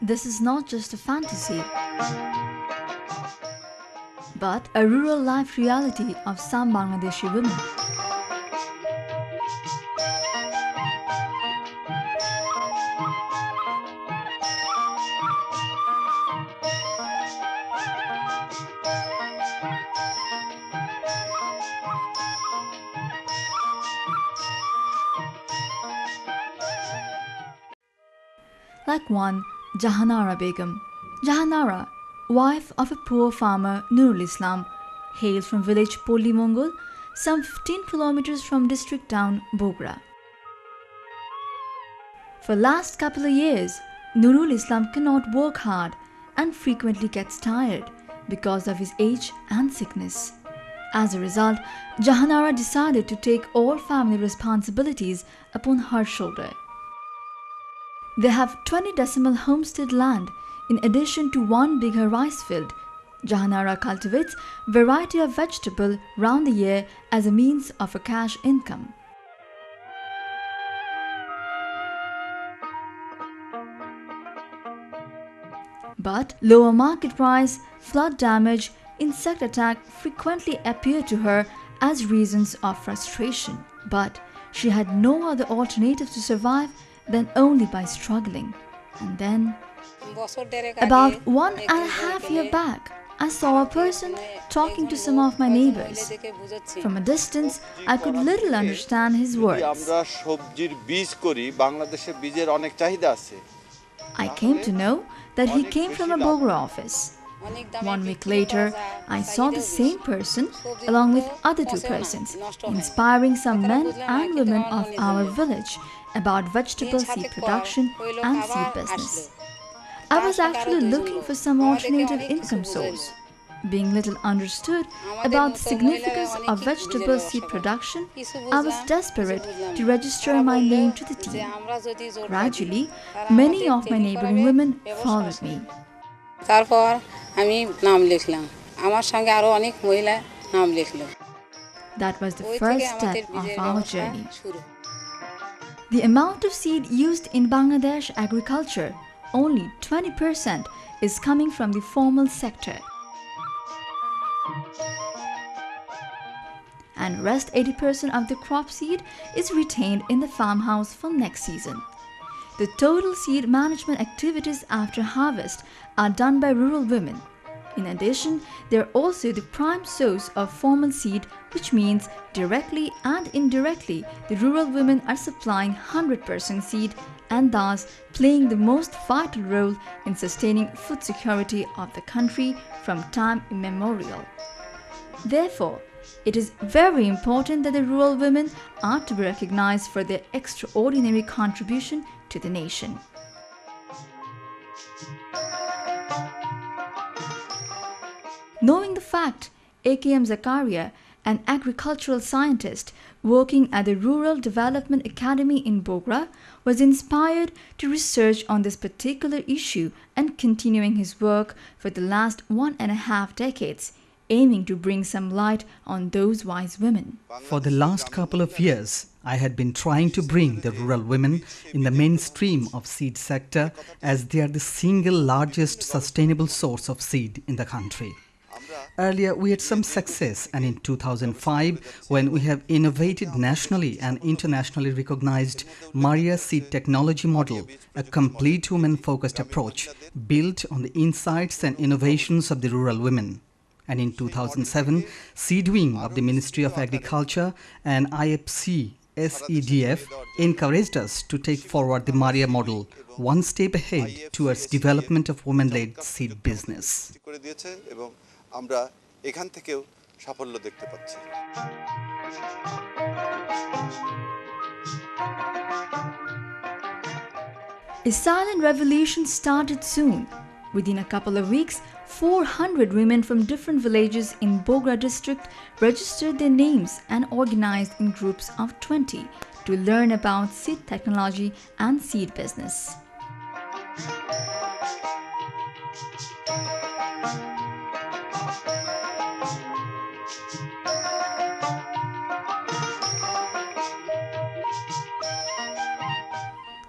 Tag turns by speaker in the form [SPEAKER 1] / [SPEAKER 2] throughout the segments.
[SPEAKER 1] This is not just a fantasy, but a rural life reality of some Bangladeshi women. Like one Jahanara Begum. Jahanara, wife of a poor farmer Nurul Islam, hails from village Polli Mongol, some 15 kilometers from district town Bogra. For last couple of years, Nurul Islam cannot work hard and frequently gets tired because of his age and sickness. As a result, Jahanara decided to take all family responsibilities upon her shoulder. They have 20 decimal homestead land in addition to one bigger rice field. Jahanara cultivates variety of vegetable round the year as a means of a cash income. But lower market price, flood damage, insect attack frequently appear to her as reasons of frustration. But she had no other alternative to survive than only by struggling. And then, about 1.5 years back, I saw a person talking to some of my neighbors. From a distance, I could little understand his words. I came to know that he came from a Bogra office. 1 week later, I saw the same person along with other 2 persons, inspiring some men and women of our village about vegetable seed production and seed business. I was actually looking for some alternative income source. Being little understood about the significance of vegetable seed production, I was desperate to register my name to the team. Gradually, many of my neighboring women followed me. That was the first step of our journey. The amount of seed used in Bangladesh agriculture, only 20%, is coming from the formal sector. And rest 80% of the crop seed is retained in the farmhouse for next season. The total seed management activities after harvest are done by rural women. In addition, they are also the prime source of formal seed, which means directly and indirectly the rural women are supplying 100% seed and thus playing the most vital role in sustaining food security of the country from time immemorial. Therefore, it is very important that the rural women are to be recognized for their extraordinary contribution to the nation. Knowing the fact, A.K.M. Zakaria, an agricultural scientist working at the Rural Development Academy in Bogra, was inspired to research on this particular issue and continuing his work for the last 1.5 decades, aiming to bring some light on those wise women.
[SPEAKER 2] For the last couple of years, I had been trying to bring the rural women in the mainstream of seed sector as they are the single largest sustainable source of seed in the country. Earlier, we had some success, and in 2005, when we have innovated nationally and internationally recognized Maria Seed Technology Model, a complete women-focused approach built on the insights and innovations of the rural women. And in 2007, Seed Wing of the Ministry of Agriculture and IFC SEDF encouraged us to take forward the Maria model, one step ahead towards development of women-led seed business.
[SPEAKER 1] A silent revolution started soon Within a couple of weeks, 400 women from different villages in Bogra district registered their names and organized in groups of 20 to learn about seed technology and seed business.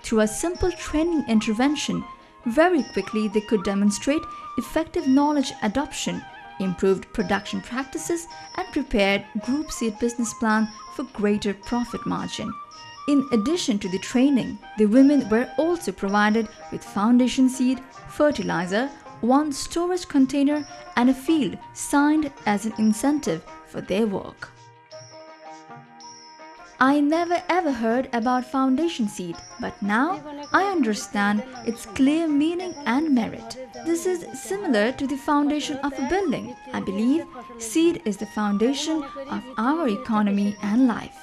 [SPEAKER 1] Through a simple training intervention, very quickly they could demonstrate effective knowledge adoption, improved production practices, and prepared group seed business plan for greater profit margin. In addition to the training, the women were also provided with foundation seed, fertilizer, one storage container, and a field signed as an incentive for their work. I never ever heard about foundation seed, but now I understand its clear meaning and merit. This is similar to the foundation of a building. I believe seed is the foundation of our economy and life.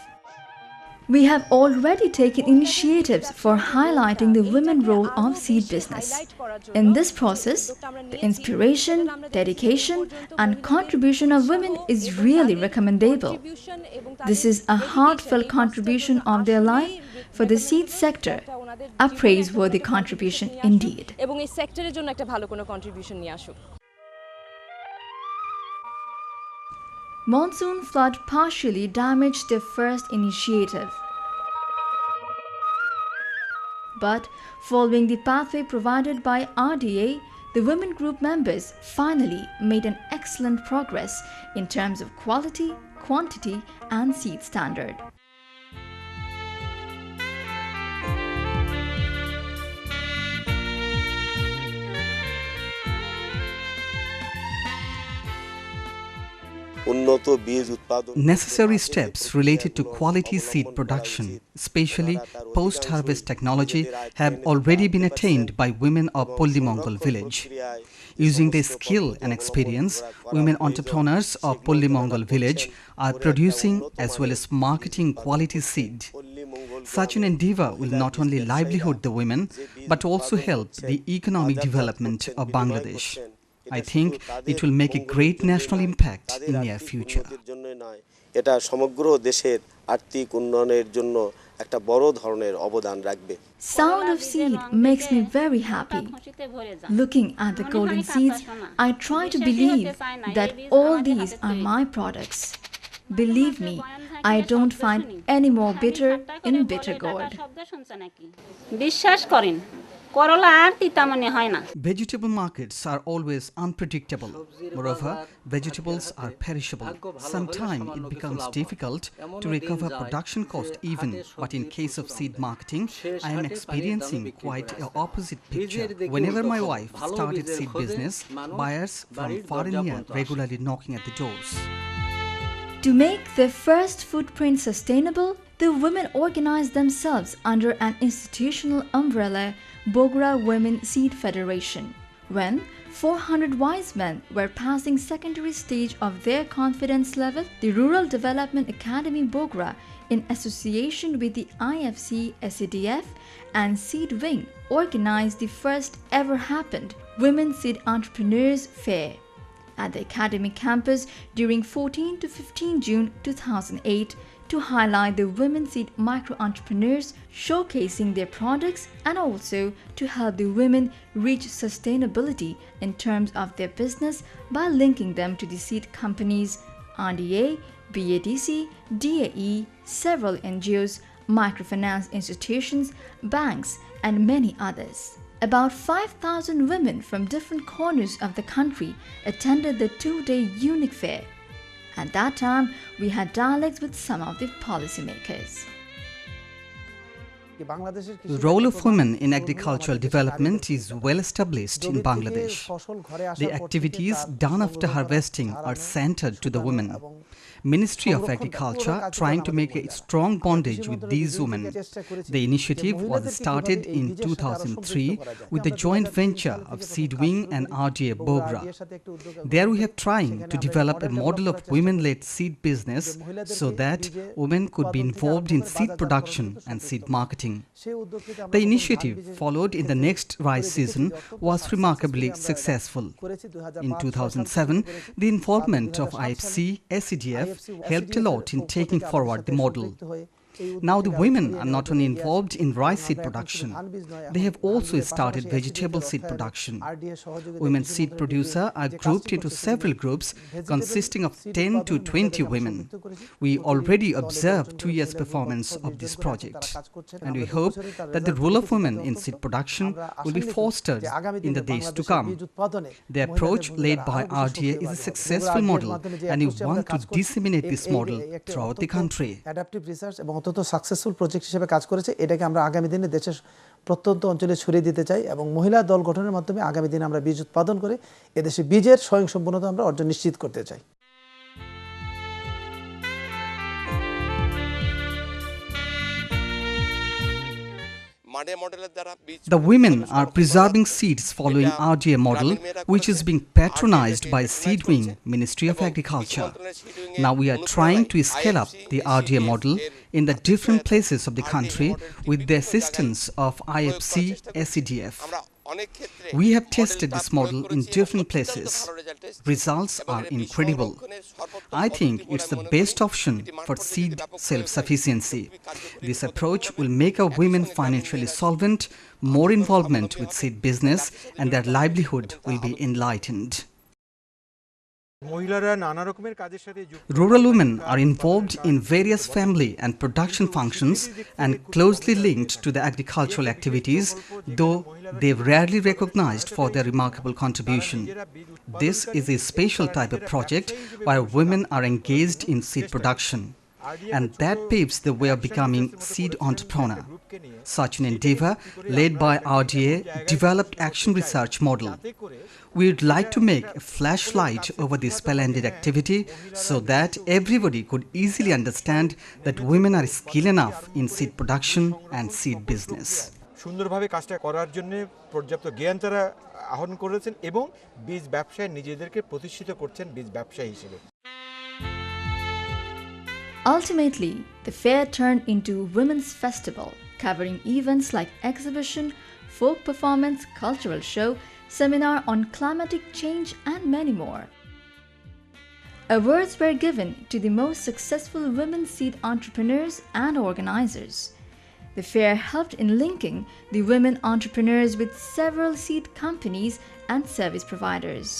[SPEAKER 1] We have already taken initiatives for highlighting the women role of seed business. In this process, the inspiration, dedication, and contribution of women is really recommendable. This is a heartfelt contribution of their life for the seed sector, a praiseworthy contribution indeed. Monsoon flood partially damaged their first initiative. But following the pathway provided by RDA, the women group members finally made an excellent progress in terms of quality, quantity, and seed standard.
[SPEAKER 2] Necessary steps related to quality seed production, especially post-harvest technology, have already been attained by women of Pollimongol village. Using their skill and experience, women entrepreneurs of Pollimongol village are producing as well as marketing quality seed. Such an endeavor will not only livelihood the women, but also help the economic development of Bangladesh. I think it will make a great national impact in near future.
[SPEAKER 1] Sound of seed makes me very happy. Looking at the golden seeds, I try to believe that all these are my products. Believe me, I don't find any more bitter in bitter gourd.
[SPEAKER 2] Vegetable markets are always unpredictable. Moreover, vegetables are perishable. Sometimes it becomes difficult to recover production cost even, but in case of seed marketing, I am experiencing quite an opposite picture. Whenever my wife started seed business, buyers from far and near regularly knocking at the doors.
[SPEAKER 1] To make their first footprint sustainable, the women organized themselves under an institutional umbrella, Bogra Women Seed Federation. When 400 wise men were passing secondary stage of their confidence level, the Rural Development Academy Bogra, in association with the IFC SEDF and Seed Wing, organized the first ever happened Women Seed Entrepreneurs Fair at the Academy campus during 14 to 15 June 2008 to highlight the women seed micro-entrepreneurs, showcasing their products, and also to help the women reach sustainability in terms of their business by linking them to the seed companies RDA, BADC, DAE, several NGOs, microfinance institutions, banks, and many others. About 5,000 women from different corners of the country attended the two-day unique fair. At that time, we had dialogues with some of the policymakers.
[SPEAKER 2] The role of women in agricultural development is well established in Bangladesh. The activities done after harvesting are centered to the women. Ministry of Agriculture trying to make a strong bondage with these women. The initiative was started in 2003 with the joint venture of Seed Wing and RDA Bogra. There we have trying to develop a model of women-led seed business so that women could be involved in seed production and seed marketing. marketing. The initiative, followed in the next rice season, was remarkably successful. In 2007, the involvement of IFC SEDF helped a lot in taking forward the model. Now the women are not only involved in rice seed production, they have also started vegetable seed production. Women seed producers are grouped into several groups consisting of 10 to 20 women. We already observed 2 years performance of this project, and we hope that the role of women in seed production will be fostered in the days to come. The approach led by RDA is a successful model, and we want to disseminate this model throughout the country.
[SPEAKER 3] অত্যন্ত successful project হিসেবে কাজ করেছে। এটাকে আমরা আগামী দিনে দেশের প্রত্যন্ত অঞ্চলে ছড়িয়ে দিতে চাই এবং মহিলা দল গঠনের মাধ্যমে আগামী দিনে আমরা বীজ উৎপাদন করে এদেশে বীজের স্বয়ংসম্পূর্ণতা আমরা অর্জন নিশ্চিত করতে চাই।
[SPEAKER 2] The women are preserving seeds following RDA model, which is being patronized by Seed Wing, Ministry of Agriculture. Now we are trying to scale up the RDA model in the different places of the country with the assistance of IFC SEDF. We have tested this model in different places. Results are incredible. I think it's the best option for seed self-sufficiency. This approach will make our women financially solvent, more involvement with seed business, and their livelihood will be enlightened. Rural women are involved in various family and production functions and closely linked to the agricultural activities, though they're rarely recognized for their remarkable contribution. This is a special type of project where women are engaged in seed production, and that paves the way of becoming seed entrepreneur. Such an endeavor, led by RDA, developed action research model. We would like to make a flashlight over this splendid activity so that everybody could easily understand that women are skilled enough in seed production and seed business.
[SPEAKER 4] সুন্দরভাবে কাজটা করার জন্য পর্যাপ্ত জ্ঞান তারা আহরণ করেছেন এবং বীজ ব্যবসায় নিজেদেরকে প্রতিষ্ঠিত করছেন বীজ ব্যবসায়ী হিসেবে।
[SPEAKER 1] Ultimately, the fair turned into Women's Festival, covering events like exhibition, folk performance, cultural show, seminar on climatic change, and many more. Awards were given to the most successful women seed entrepreneurs and organizers. The fair helped in linking the women entrepreneurs with several seed companies and service providers.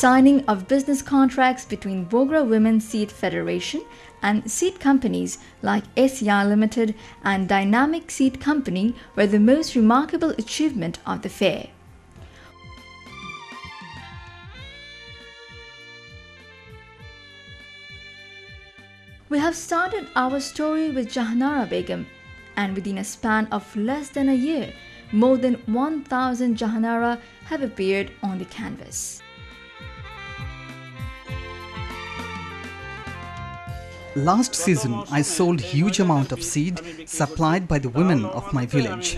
[SPEAKER 1] Signing of business contracts between Bogra Women Seed Federation and seed companies like SEI Limited and Dynamic Seed Company were the most remarkable achievement of the fair. We have started our story with Jahanara Begum, and within a span of less than a year, more than 1,000 Jahanara have appeared on the canvas.
[SPEAKER 2] Last season, I sold huge amount of seed supplied by the women of my village.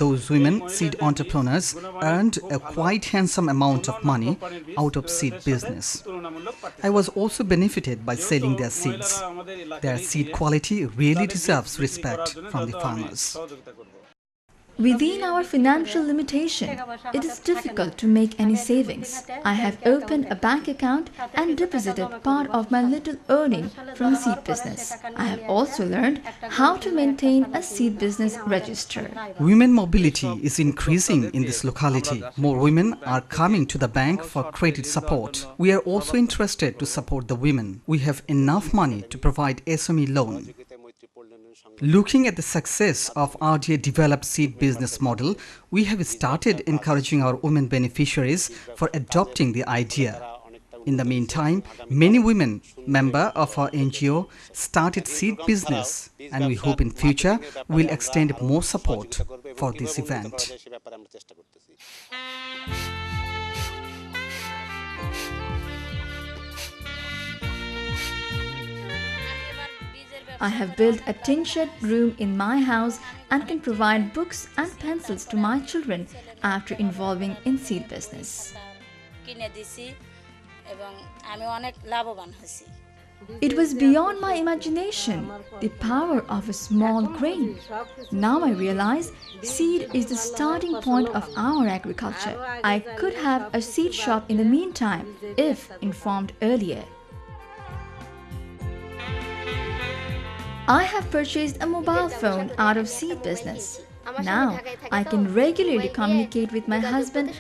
[SPEAKER 2] Those women, seed entrepreneurs, earned a quite handsome amount of money out of seed business. I was also benefited by selling their seeds. Their seed quality really deserves respect from the farmers.
[SPEAKER 1] Within our financial limitation, it is difficult to make any savings. I have opened a bank account and deposited part of my little earning from seed business. I have also learned how to maintain a seed business register.
[SPEAKER 2] Women mobility is increasing in this locality. More women are coming to the bank for credit support. We are also interested to support the women. We have enough money to provide SME loan. Looking at the success of RDA developed seed business model, we have started encouraging our women beneficiaries for adopting the idea. In the meantime, many women, member of our NGO, started seed business, and we hope in future we'll extend more support for this event.
[SPEAKER 1] I have built a tin-shed room in my house and can provide books and pencils to my children after involving in seed business. It was beyond my imagination, the power of a small grain. Now I realize seed is the starting point of our agriculture. I could have a seed shop in the meantime if informed earlier. I have purchased a mobile phone out of seed business. Now I can regularly communicate with my husband.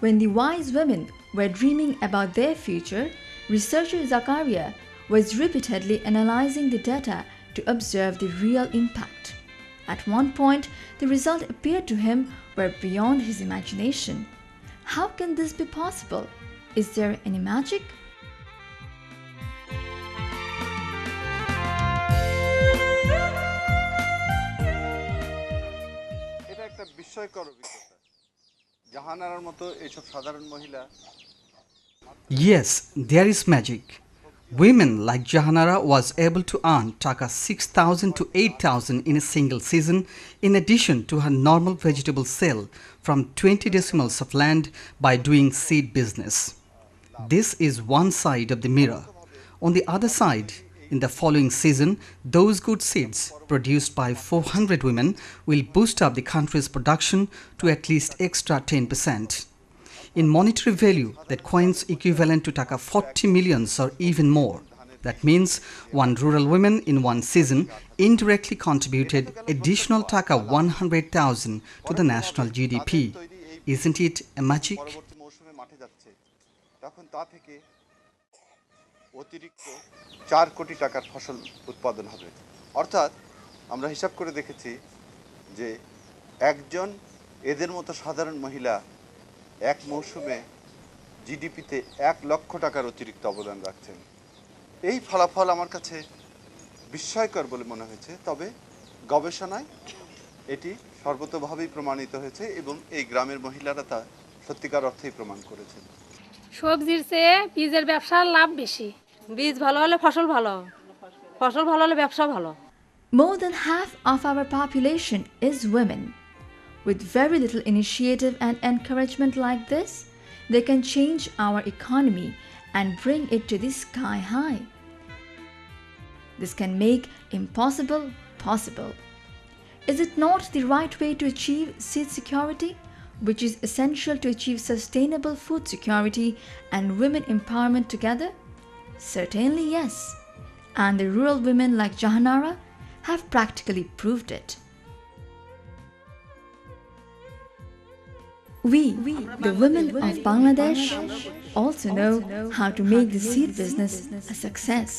[SPEAKER 1] When the wise women were dreaming about their future, researcher Zakaria was repeatedly analyzing the data to observe the real impact. At one point, the result appeared to him were beyond his imagination. How can this be possible? Is there any magic?
[SPEAKER 5] এটা একটা বিস্ময়কর অভিজ্ঞতা জাহানারার মতো এইসব সাধারণ মহিলা
[SPEAKER 2] Yes, there is magic. Women like Jahanara was able to earn taka 6,000 to 8,000 in a single season in addition to her normal vegetable sale from 20 decimals of land by doing seed business. This is one side of the mirror. On the other side, in the following season, those good seeds produced by 400 women will boost up the country's production to at least extra 10%. In monetary value, that coins equivalent to taka 40 millions or even more. That means one rural woman in one season indirectly contributed additional taka 100,000 to the national GDP. Isn't it a magic?
[SPEAKER 5] পরবর্তী মৌসুমে মাঠে যাচ্ছে তখন তা থেকে অতিরিক্ত 4 কোটি টাকার ফসল উৎপাদন হবে অর্থাৎ আমরা হিসাব করে দেখেছি যে একজন এদের মতো সাধারণ মহিলা এক মৌসুমে জিডিপিতে 1 লক্ষ টাকার অতিরিক্ত অবদান রাখছেন এই ফলাফল আমার কাছে বিস্ময়কর বলে মনে হয়েছে তবে গবেষণায় এটি সর্বতোভাবেই প্রমাণিত হয়েছে এবং এই গ্রামের মহিলারা তা সত্যিকার অর্থেই প্রমাণ করেছেন
[SPEAKER 6] সবজির চেয়ে বীজের ব্যবসার লাভ বেশি
[SPEAKER 7] বীজ ভালো হলে ফসল ভালো ফসল ভালো হলে ব্যবসা ভালো
[SPEAKER 1] More than half of our population is women. With very little initiative and encouragement like this, they can change our economy and bring it to the sky high. This can make impossible possible. Is it not the right way to achieve seed security, which is essential to achieve sustainable food security and women empowerment together? Certainly yes. And the rural women like Jahanara have practically proved it. We, the women of Bangladesh, also know how to make the seed business a success.